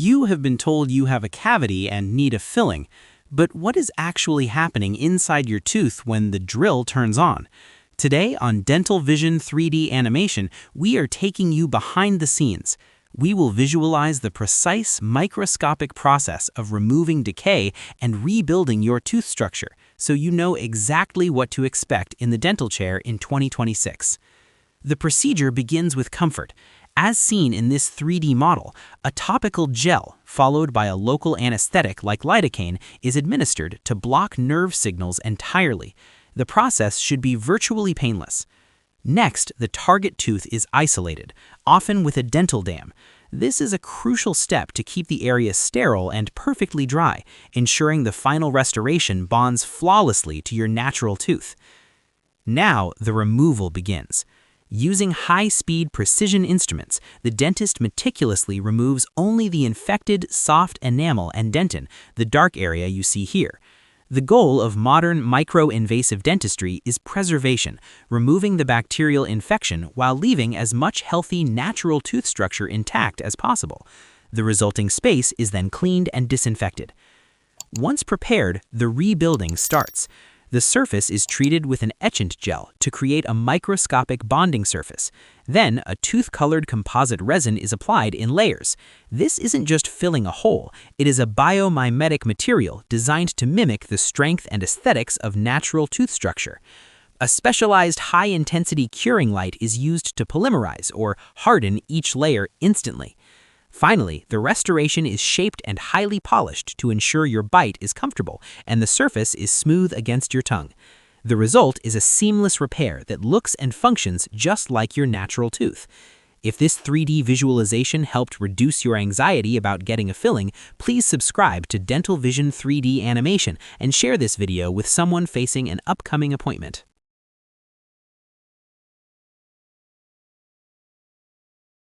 You have been told you have a cavity and need a filling, but what is actually happening inside your tooth when the drill turns on? Today on Dental Vision 3D Animation, we are taking you behind the scenes. We will visualize the precise microscopic process of removing decay and rebuilding your tooth structure, so you know exactly what to expect in the dental chair in 2026. The procedure begins with comfort. As seen in this 3D model, a topical gel, followed by a local anesthetic like lidocaine, is administered to block nerve signals entirely. The process should be virtually painless. Next, the target tooth is isolated, often with a dental dam. This is a crucial step to keep the area sterile and perfectly dry, ensuring the final restoration bonds flawlessly to your natural tooth. Now, the removal begins. Using high-speed precision instruments, the dentist meticulously removes only the infected, soft enamel and dentin, the dark area you see here. The goal of modern micro-invasive dentistry is preservation, removing the bacterial infection while leaving as much healthy, natural tooth structure intact as possible. The resulting space is then cleaned and disinfected. Once prepared, the rebuilding starts. The surface is treated with an etchant gel to create a microscopic bonding surface. Then, a tooth-colored composite resin is applied in layers. This isn't just filling a hole, it is a biomimetic material designed to mimic the strength and aesthetics of natural tooth structure. A specialized high-intensity curing light is used to polymerize or harden each layer instantly. Finally, the restoration is shaped and highly polished to ensure your bite is comfortable and the surface is smooth against your tongue. The result is a seamless repair that looks and functions just like your natural tooth. If this 3D visualization helped reduce your anxiety about getting a filling, please subscribe to Dental Vision 3D Animation and share this video with someone facing an upcoming appointment.